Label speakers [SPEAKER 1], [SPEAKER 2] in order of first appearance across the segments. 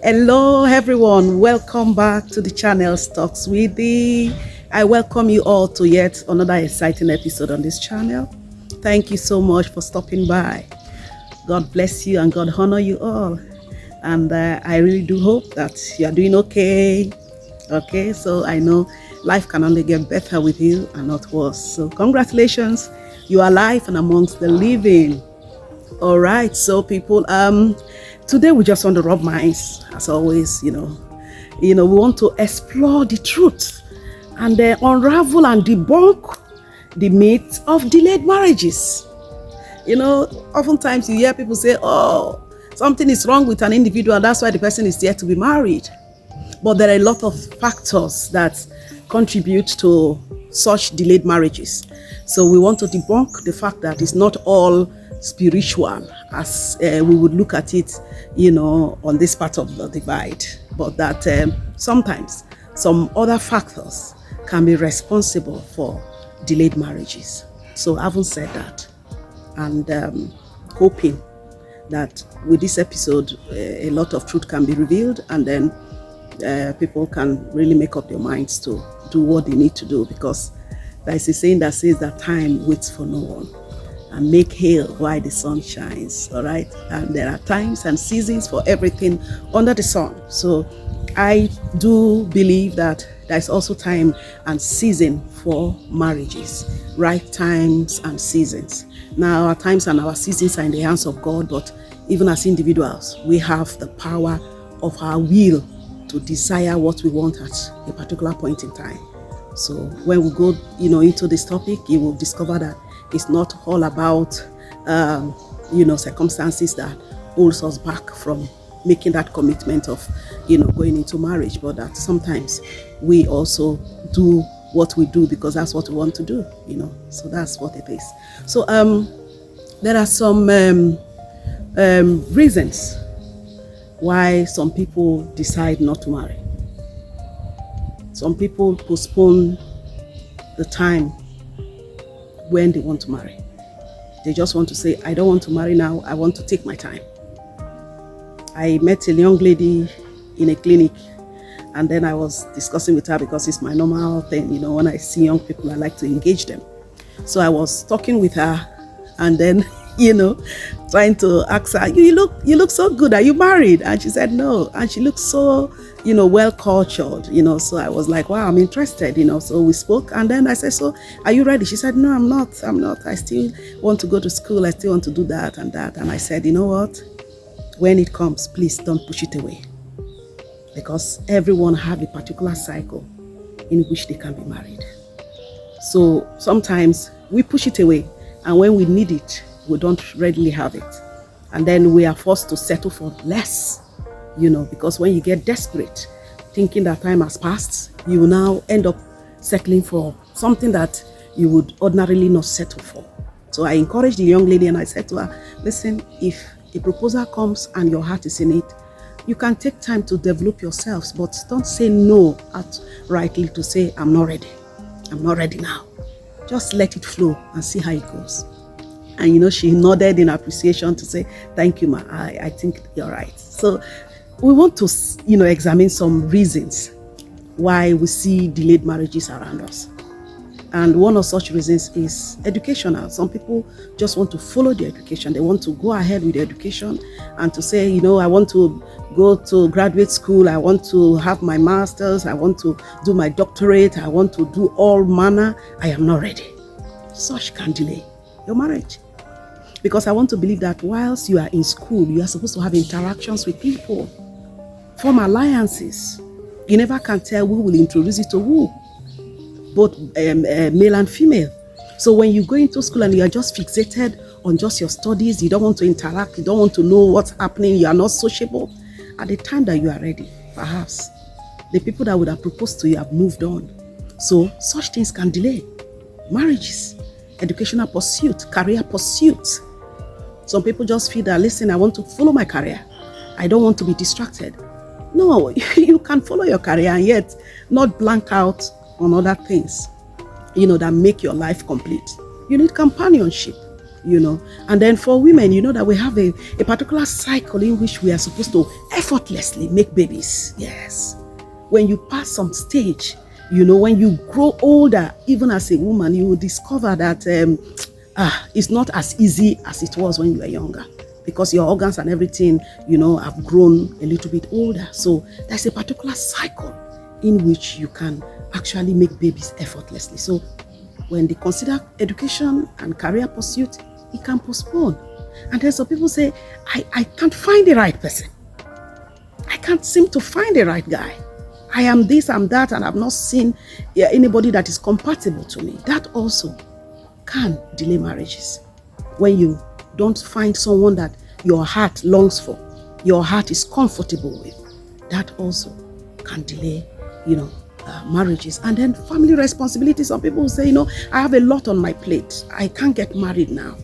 [SPEAKER 1] Hello everyone, welcome back to the channel Talks with Thee. I welcome you all to yet another exciting episode on this channel. Thank you so much for stopping by. God bless you and God honor you all. And I really do hope that you are doing okay. Okay, so I know life can only get better with you and not worse. So congratulations, you are alive and amongst the living. All right, so people, today we just want to rub minds, as always. We want to explore the truth and unravel and debunk the myth of delayed marriages. Oftentimes you hear people say, "Oh, something is wrong with an individual, that's why the person is yet to be married." But there are a lot of factors that contribute to such delayed marriages. So we want to debunk the fact that it's not all spiritual as we would look at it, on this part of the divide, but that sometimes some other factors can be responsible for delayed marriages. So having said that, and hoping that with this episode a lot of truth can be revealed, and then people can really make up their minds to do what they need to do, because there is a saying that says that time waits for no one, and make hay while the sun shines. All right, and there are times and seasons for everything under the sun. So I do believe that there's also time and season for marriages, right times and seasons. Now our times and our seasons are in the hands of God, but even as individuals, we have the power of our will to desire what we want at a particular point in time. So when we go, into this topic, you will discover that it's not all about, circumstances that holds us back from making that commitment of, going into marriage, but that sometimes we also do what we do because that's what we want to do, so that's what it is. So there are some reasons why some people decide not to marry. Some people postpone the time when they want to marry. They just want to say, I don't want to marry now, I want to take my time. I met a young lady in a clinic, and then I was discussing with her, because it's my normal thing, when I see young people, I like to engage them. So I was talking with her, and then trying to ask her, you look so good, are you married? And she said no, and she looked so well cultured, so I was like, wow, I'm interested, so we spoke, and then I said, so are you ready? She said, no, I'm not, I still want to go to school, I still want to do that and that. And I said, you know what, when it comes, please don't push it away, because everyone have a particular cycle in which they can be married. So sometimes we push it away, and when we need it, we don't readily have it, and then we are forced to settle for less, because when you get desperate, thinking that time has passed, you will now end up settling for something that you would ordinarily not settle for. So I encouraged the young lady, and I said to her, listen, if a proposal comes and your heart is in it, you can take time to develop yourselves, but don't say no outrightly to say, I'm not ready now. Just let it flow and see how it goes. And she nodded in appreciation to say, thank you, ma, I think you're right. So we want to examine some reasons why we see delayed marriages around us. And one of such reasons is educational. Some people just want to follow their education. They want to go ahead with their education and to say, I want to go to graduate school, I want to have my master's, I want to do my doctorate, I want to do all manner. I am not ready. Such can delay your marriage. Because I want to believe that whilst you are in school, you are supposed to have interactions with people, form alliances. You never can tell who will introduce you to who, both male and female. So when you go into school and you are just fixated on just your studies, you don't want to interact, you don't want to know what's happening, you are not sociable, at the time that you are ready, perhaps the people that would have proposed to you have moved on. So such things can delay marriages, educational pursuit, career pursuit. Some people just feel that, listen, I want to follow my career, I don't want to be distracted. No, you can follow your career and yet not blank out on other things, that make your life complete. You need companionship. And then for women, that we have a particular cycle in which we are supposed to effortlessly make babies. Yes. When you pass some stage, when you grow older, even as a woman, you will discover that it's not as easy as it was when you were younger, because your organs and everything, have grown a little bit older. So there's a particular cycle in which you can actually make babies effortlessly. So when they consider education and career pursuit, it can postpone. And then some people say, I can't find the right person. I can't seem to find the right guy. I am this, I'm that, and I've not seen anybody that is compatible to me. That also can delay marriages. When you don't find someone that your heart longs for, your heart is comfortable with, that also can delay, marriages. And then family responsibilities. Some people will say, I have a lot on my plate. I can't get married now.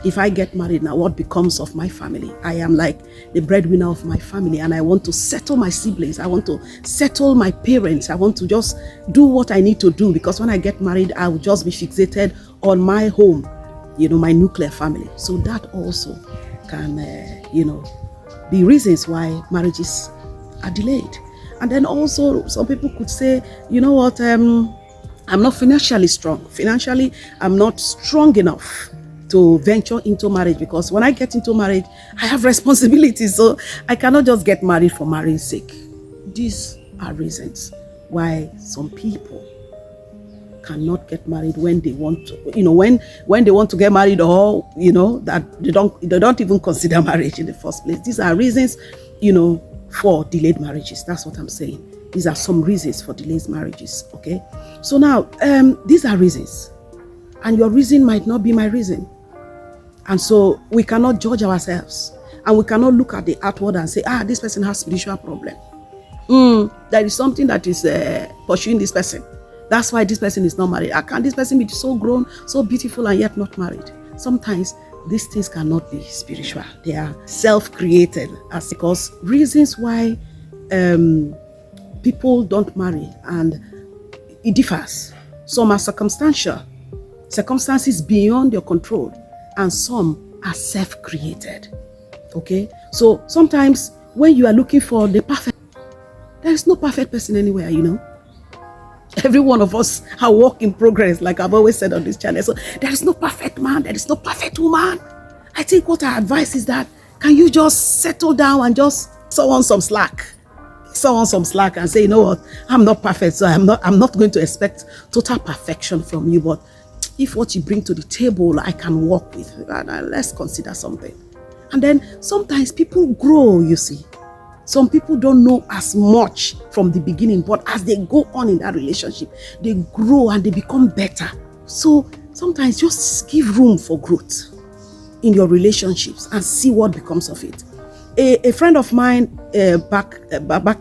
[SPEAKER 1] If I get married now, what becomes of my family? I am like the breadwinner of my family, and I want to settle my siblings. I want to settle my parents. I want to just do what I need to do, because when I get married, I will just be fixated on my home, my nuclear family. So that also can, be reasons why marriages are delayed. And then also some people could say, I'm not financially strong. Financially, I'm not strong enough to venture into marriage, because when I get into marriage, I have responsibilities. So I cannot just get married for marrying's sake. These are reasons why some people cannot get married when they want to, when they want to get married, or, that they don't even consider marriage in the first place. These are reasons, for delayed marriages. That's what I'm saying. These are some reasons for delayed marriages. Okay. So now, these are reasons, and your reason might not be my reason. And so we cannot judge ourselves, and we cannot look at the outward and say, this person has spiritual problem. There is something that is pursuing this person. That's why this person is not married. How can this person be so grown, so beautiful, and yet not married? Sometimes these things cannot be spiritual. They are self-created, because reasons why people don't marry, and it differs. Some are circumstantial, circumstances beyond your control, and some are self-created. Okay? So sometimes when you are looking for the perfect, there is no perfect person anywhere, Every one of us are work in progress, like I've always said on this channel. So there is no perfect man, there is no perfect woman. I think what I advise is that, can you just settle down and just sew on some slack? Sew on some slack and say, you know what, I'm not perfect, so I'm not going to expect total perfection from you. But if what you bring to the table I can work with, let's consider something. And then sometimes people grow, you see. Some people don't know as much from the beginning, but as they go on in that relationship, they grow and they become better. So sometimes just give room for growth in your relationships and see what becomes of it. A friend of mine back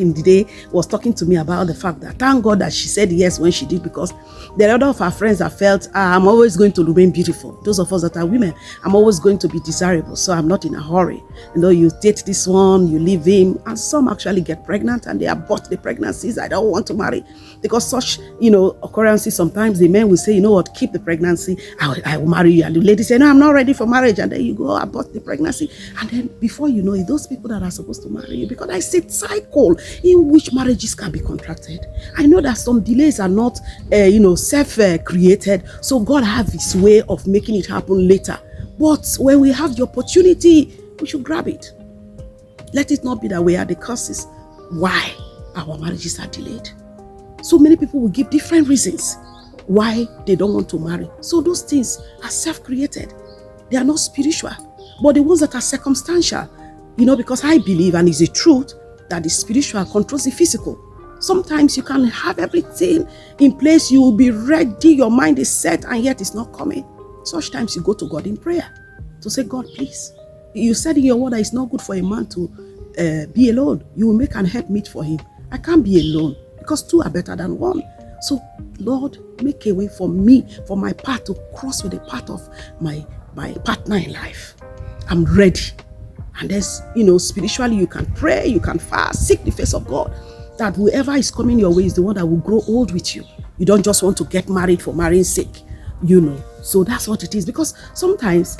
[SPEAKER 1] in the day was talking to me about the fact that, thank God that she said yes when she did, because there are other of her friends that felt, I'm always going to remain beautiful. Those of us that are women, I'm always going to be desirable, so I'm not in a hurry. You date this one, you leave him, and some actually get pregnant and they abort the pregnancies. I don't want to marry, because such, occurrences, sometimes the men will say, keep the pregnancy, I will marry you. And the lady say, no, I'm not ready for marriage. And then you go abort the pregnancy. And then before you know it, those people that are supposed to marry you, because I see cycle in which marriages can be contracted. I know that some delays are not, self-created. So God has his way of making it happen later. But when we have the opportunity, we should grab it. Let it not be that we are the causes why our marriages are delayed. So many people will give different reasons why they don't want to marry. So those things are self-created. They are not spiritual. But the ones that are circumstantial, because I believe, and it's a truth, that the spiritual controls the physical. Sometimes you can have everything in place, you will be ready, your mind is set, and yet it's not coming. Such times you go to God in prayer to say, God, please, you said in your word that it's not good for a man to be alone. You will make an help meet for him. I can't be alone, because two are better than one. So, Lord, make a way for me, for my path to cross with the path of my partner in life. I'm ready. And there's, spiritually you can pray, you can fast, seek the face of God, that whoever is coming your way is the one that will grow old with you. You don't just want to get married for marrying's sake, So that's what it is. Because sometimes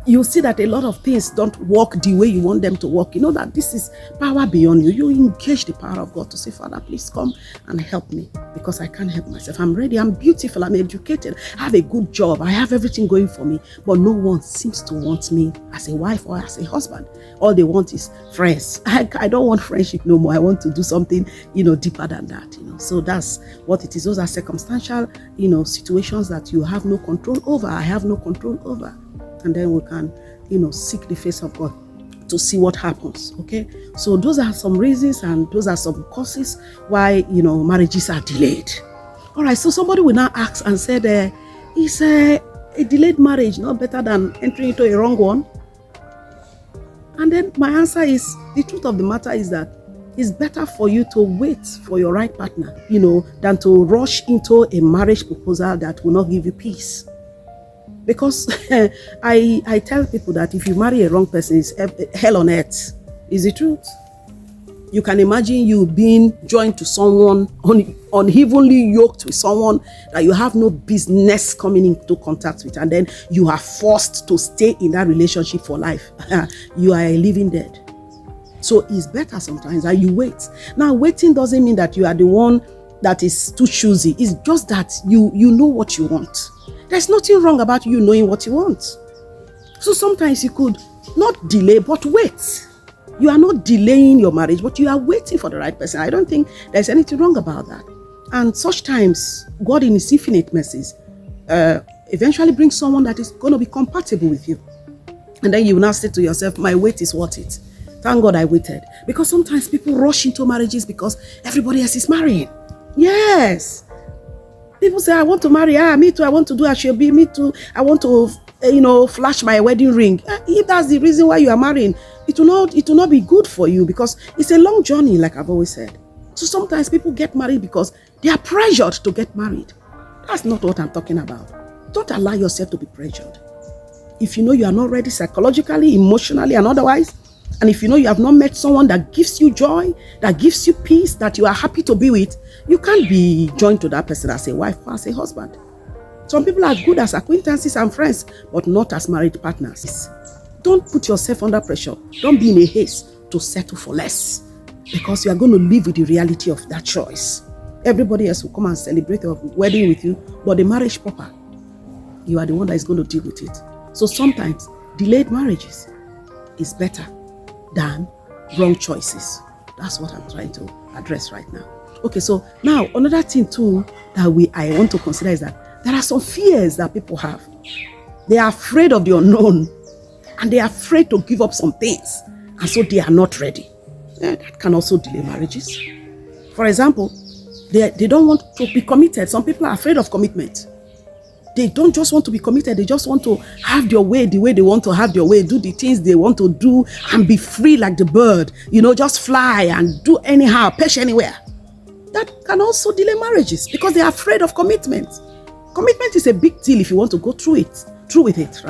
[SPEAKER 1] you see that a lot of things don't work the way you want them to work. You know that this is power beyond you. You engage the power of God to say, Father, please come and help me, because I can't help myself. I'm ready. I'm beautiful. I'm educated. I have a good job. I have everything going for me. But no one seems to want me as a wife or as a husband. All they want is friends. I don't want friendship no more. I want to do something, deeper than that. So that's what it is. Those are circumstantial, situations that you have no control over. I have no control over. And then we can, seek the face of God to see what happens. Okay. So those are some reasons and those are some causes why, marriages are delayed. All right. So somebody will now ask and said, is a delayed marriage not better than entering into a wrong one? And then my answer is, the truth of the matter is that it's better for you to wait for your right partner, than to rush into a marriage proposal that will not give you peace. Because I tell people that if you marry a wrong person, it's hell on earth. Is the truth. You can imagine you being joined to someone, unevenly yoked with someone that you have no business coming into contact with, and then you are forced to stay in that relationship for life. You are a living dead. So it's better sometimes that you wait. Now, waiting doesn't mean that you are the one that is too choosy. It's just that you know what you want. There's nothing wrong about you knowing what you want. So sometimes you could not delay, but wait. You are not delaying your marriage, but you are waiting for the right person. I don't think there's anything wrong about that. And such times, God in His infinite mercies eventually brings someone that is going to be compatible with you. And then you will now say to yourself, my wait is worth it. Thank God I waited. Because sometimes people rush into marriages because everybody else is marrying. Yes. People say, I want to marry. Me too. I want to do as she be. Me too. I want to, flash my wedding ring. If that's the reason why you are marrying, it will not be good for you, because it's a long journey, like I've always said. So sometimes people get married because they are pressured to get married. That's not what I'm talking about. Don't allow yourself to be pressured. If you know you are not ready psychologically, emotionally, and otherwise, and if you know you have not met someone that gives you joy, that gives you peace, that you are happy to be with, you can't be joined to that person as a wife or as a husband. Some people are good as acquaintances and friends, but not as married partners. Don't put yourself under pressure. Don't be in a haste to settle for less, because you are going to live with the reality of that choice. Everybody else will come and celebrate your wedding with you, but the marriage proper, you are the one that is going to deal with it. So sometimes delayed marriages is better than wrong choices. That's what I'm trying to address right now. Okay, so now another thing too that I want to consider is that there are some fears that people have. They are afraid of the unknown, and they are afraid to give up some things, and so they are not ready. That can also delay marriages. For example, they don't want to be committed. Some people are afraid of commitment. They don't just want to be committed. They just want to have their way the way they want to have their way, do the things they want to do, and be free like the bird. Just fly and do anyhow, perch anywhere. That can also delay marriages because they are afraid of commitment. Commitment is a big deal if you want to go through with it.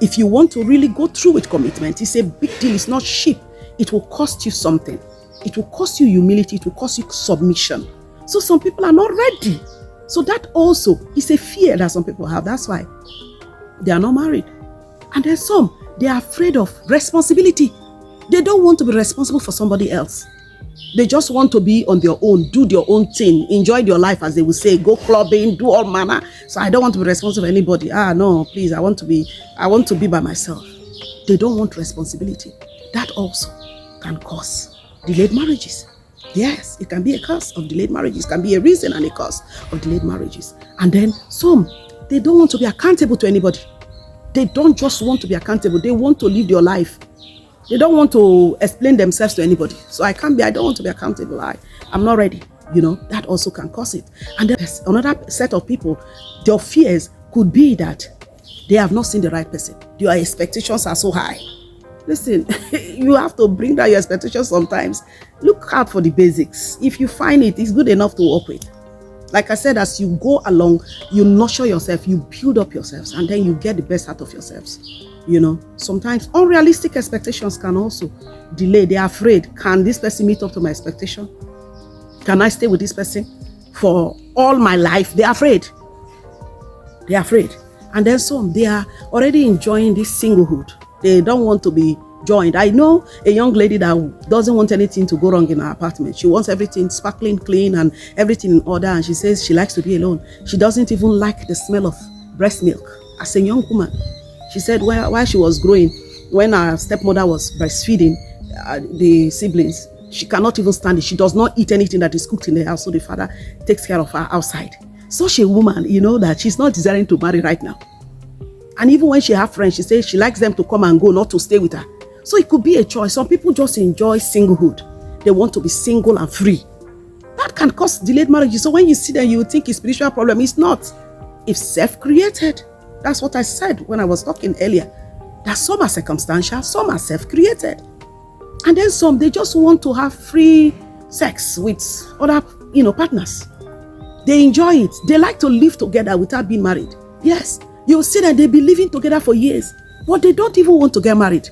[SPEAKER 1] If you want to really go through with commitment, it's a big deal. It's not cheap. It will cost you something. It will cost you humility. It will cost you submission. So some people are not ready. So that also is a fear that some people have. That's why they are not married. And then some, they are afraid of responsibility. They don't want to be responsible for somebody else. They just want to be on their own, do their own thing, enjoy their life, as they would say, go clubbing, do all manner. So I don't want to be responsible for anybody. No, please, I want to be by myself. They don't want responsibility. That also can cause delayed marriages. Yes, it can be a cause of delayed marriages. It can be a reason and a cause of delayed marriages. And then some, they don't want to be accountable to anybody. They don't just want to be accountable. They want to live their life. They don't want to explain themselves to anybody. So I don't want to be accountable. I'm not ready. That also can cause it. And then there's another set of people, their fears could be that they have not seen the right person. Your expectations are so high. Listen, you have to bring down your expectations sometimes. Look out for the basics. If you find it's good enough to work with. Like I said, as you go along, you nurture yourself, you build up yourselves, and then you get the best out of yourselves. Sometimes unrealistic expectations can also delay. They are afraid. Can this person meet up to my expectation? Can I stay with this person for all my life? They are afraid. They are afraid. And then some, they are already enjoying this singlehood. They don't want to be joined. I know a young lady that doesn't want anything to go wrong in her apartment. She wants everything sparkling clean and everything in order, and she says she likes to be alone. She doesn't even like the smell of breast milk. As a young woman, she said while she was growing, when her stepmother was breastfeeding the siblings, she cannot even stand it. She does not eat anything that is cooked in the house, so the father takes care of her outside. Such a woman, that she's not desiring to marry right now. And even when she has friends, she says she likes them to come and go, not to stay with her. So it could be a choice. Some people just enjoy singlehood. They want to be single and free. That can cause delayed marriages. So when you see them, you would think it's a spiritual problem. It's not. It's self-created. That's what I said when I was talking earlier. That some are circumstantial, some are self-created. And then some, they just want to have free sex with other, partners. They enjoy it. They like to live together without being married. Yes, you'll see that they've been living together for years, but they don't even want to get married.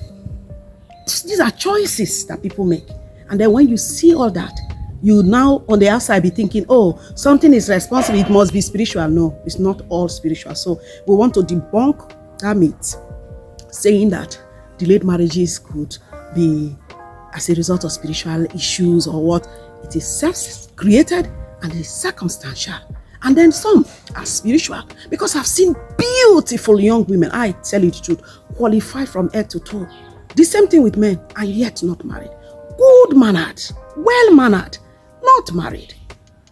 [SPEAKER 1] These are choices that people make. And then when you see all that, you now on the outside be thinking, oh, something is responsible, it must be spiritual. No, it's not all spiritual. So we want to debunk that myth, saying that delayed marriages could be as a result of spiritual issues or what. It is self-created and it is circumstantial. And then some are spiritual, because I've seen beautiful young women, I tell you the truth, qualify from head to toe. The same thing with men, and yet not married. Good-mannered, well-mannered, not married.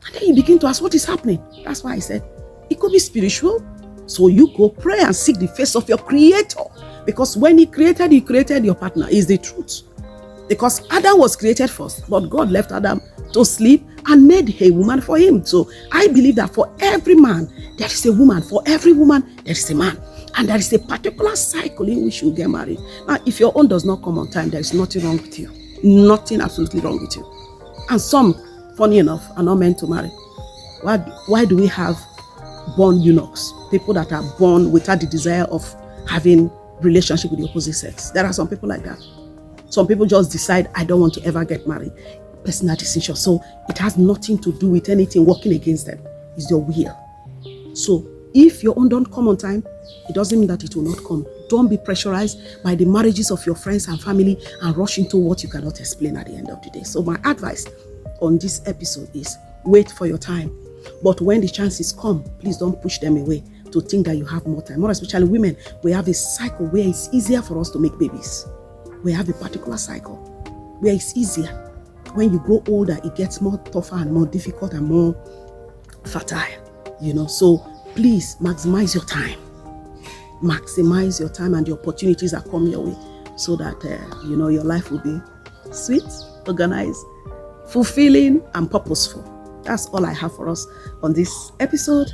[SPEAKER 1] And then you begin to ask, what is happening? That's why I said, it could be spiritual. So you go pray and seek the face of your Creator. Because when He created your partner, is the truth. Because Adam was created first, but God left Adam to sleep and made a woman for him. So I believe that for every man, there is a woman. For every woman, there is a man. And there is a particular cycle in which you get married. Now, if your own does not come on time, there is nothing wrong with you. Nothing absolutely wrong with you. And some, funny enough, are not meant to marry. Why do we have born eunuchs? People that are born without the desire of having relationship with the opposite sex. There are some people like that. Some people just decide, I don't want to ever get married. Personal decision. So it has nothing to do with anything working against them. It's your will. So if your own don't come on time, it doesn't mean that it will not come. Don't be pressurized by the marriages of your friends and family and rush into what you cannot explain at the end of the day. So my advice on this episode is wait for your time. But when the chances come, please don't push them away to think that you have more time. More especially women, we have a cycle where it's easier for us to make babies. We have a particular cycle where it's easier. When you grow older, it gets more tougher and more difficult and more fertile, So please maximize your time. Maximize your time and the opportunities that come your way, so that, your life will be sweet, organized, fulfilling, and purposeful. That's all I have for us on this episode,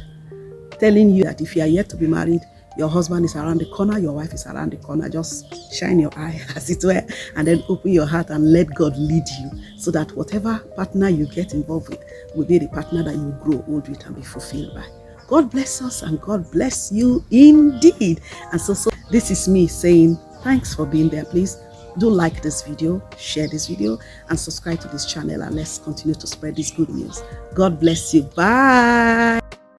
[SPEAKER 1] telling you that if you are yet to be married, your husband is around the corner, your wife is around the corner. Just shine your eye, as it were, and then open your heart and let God lead you, so that whatever partner you get involved with will be the partner that you grow old with and be fulfilled by. God bless us and God bless you indeed. And so this is me saying thanks for being there. Please do like this video, share this video, and subscribe to this channel, and let's continue to spread this good news. God bless you. Bye.